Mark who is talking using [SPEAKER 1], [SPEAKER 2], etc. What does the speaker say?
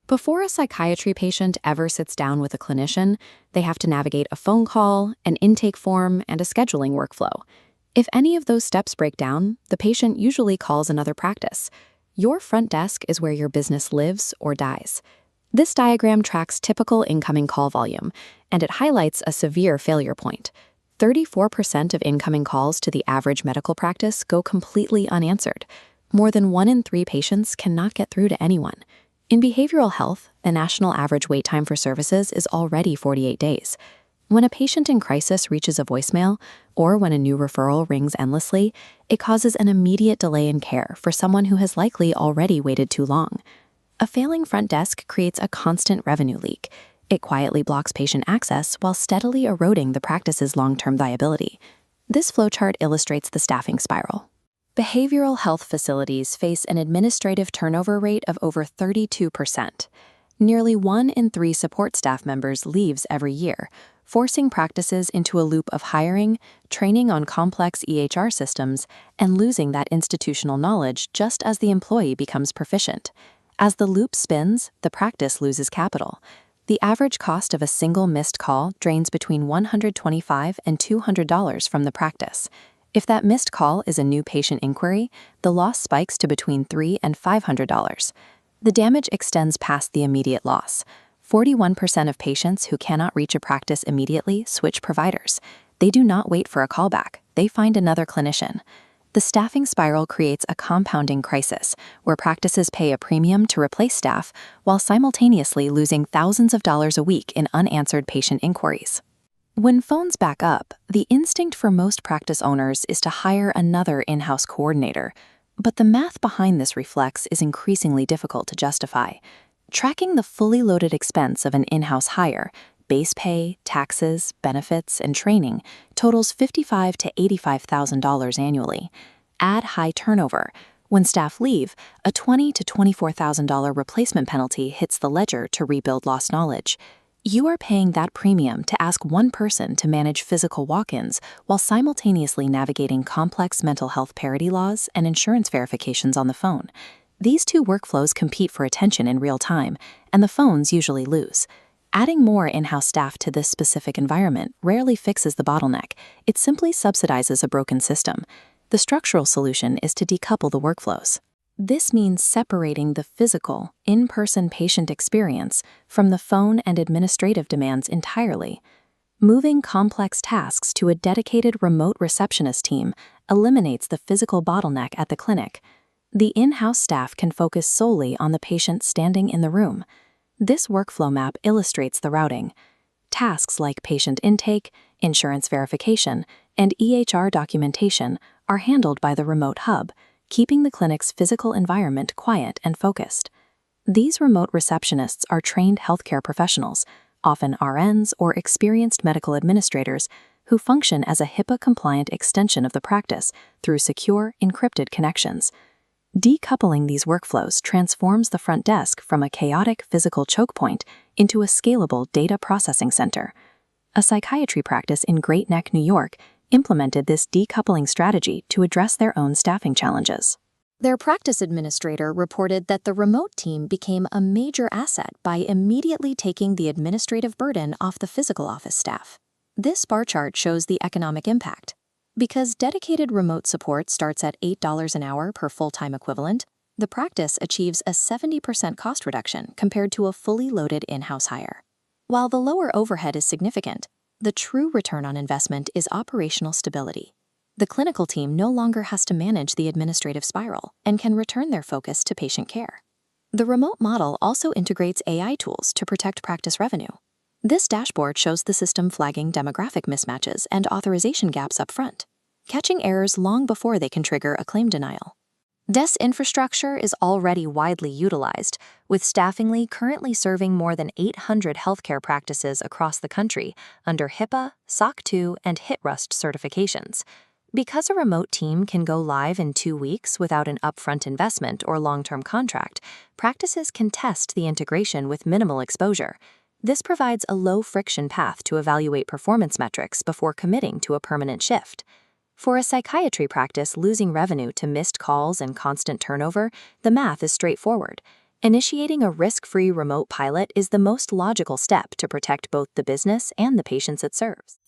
[SPEAKER 1] Before a psychiatry patient ever sits down with a clinician, they have to navigate a phone call, an intake form, and a scheduling workflow. If any of those steps break down, the patient usually calls another practice. Your front desk is where your business lives or dies. This diagram tracks typical incoming call volume, and it highlights a severe failure point. 34% of incoming calls to the average medical practice go completely unanswered. More than 1 in 3 patients cannot get through to anyone. In behavioral health, the national average wait time for services is already 48 days. When a patient in crisis reaches a voicemail, or when a new referral rings endlessly, it causes an immediate delay in care for someone who has likely already waited too long. A failing front desk creates a constant revenue leak. It quietly blocks patient access while steadily eroding the practice's long-term viability. This flowchart illustrates the staffing spiral. Behavioral health facilities face an administrative turnover rate of over 32%. Nearly 1 in 3 support staff members leaves every year, forcing practices into a loop of hiring, training on complex EHR systems, and losing that institutional knowledge just as the employee becomes proficient. As the loop spins, the practice loses capital. The average cost of a single missed call drains between $125 and $200 from the practice. If that missed call is a new patient inquiry, the loss spikes to between $300 and $500. The damage extends past the immediate loss. 41% of patients who cannot reach a practice immediately switch providers. They do not wait for a callback. They find another clinician. The staffing spiral creates a compounding crisis where practices pay a premium to replace staff while simultaneously losing thousands of dollars a week in unanswered patient inquiries. When phones back up, the instinct for most practice owners is to hire another in-house coordinator, but the math behind this reflex is increasingly difficult to justify. Tracking the fully loaded expense of an in-house hire, base pay, taxes, benefits, and training totals $55,000 to $85,000 annually. Add high turnover. When staff leave, a $20,000 to $24,000 replacement penalty hits the ledger to rebuild lost knowledge. You are paying that premium to ask one person to manage physical walk-ins while simultaneously navigating complex mental health parity laws and insurance verifications on the phone. These two workflows compete for attention in real time, and the phones usually lose. Adding more in-house staff to this specific environment rarely fixes the bottleneck. It simply subsidizes a broken system. The structural solution is to decouple the workflows. This means separating the physical, in-person patient experience from the phone and administrative demands entirely. Moving complex tasks to a dedicated remote receptionist team eliminates the physical bottleneck at the clinic. The in-house staff can focus solely on the patient standing in the room. This workflow map illustrates the routing. Tasks like patient intake, insurance verification, and EHR documentation are handled by the remote hub, keeping the clinic's physical environment quiet and focused. These remote receptionists are trained healthcare professionals, often RNs or experienced medical administrators, who function as a HIPAA-compliant extension of the practice through secure, encrypted connections. Decoupling these workflows transforms the front desk from a chaotic physical choke point into a scalable data processing center. A psychiatry practice in Great Neck, New York, implemented this decoupling strategy to address their own staffing challenges. Their practice administrator reported that the remote team became a major asset by immediately taking the administrative burden off the physical office staff. This bar chart shows the economic impact. Because dedicated remote support starts at $8 an hour per full-time equivalent, the practice achieves a 70% cost reduction compared to a fully loaded in-house hire. While the lower overhead is significant, the true return on investment is operational stability. The clinical team no longer has to manage the administrative spiral and can return their focus to patient care. The remote model also integrates AI tools to protect practice revenue. This dashboard shows the system flagging demographic mismatches and authorization gaps up front, catching errors long before they can trigger a claim denial. This infrastructure is already widely utilized, with Staffingly currently serving more than 800 healthcare practices across the country under HIPAA, SOC 2, and HITRUST certifications. Because a remote team can go live in 2 weeks without an upfront investment or long-term contract, practices can test the integration with minimal exposure. This provides a low-friction path to evaluate performance metrics before committing to a permanent shift. For a psychiatry practice losing revenue to missed calls and constant turnover, the math is straightforward.
[SPEAKER 2] Initiating a risk-free remote pilot is the most logical step to protect both the business and the patients it serves.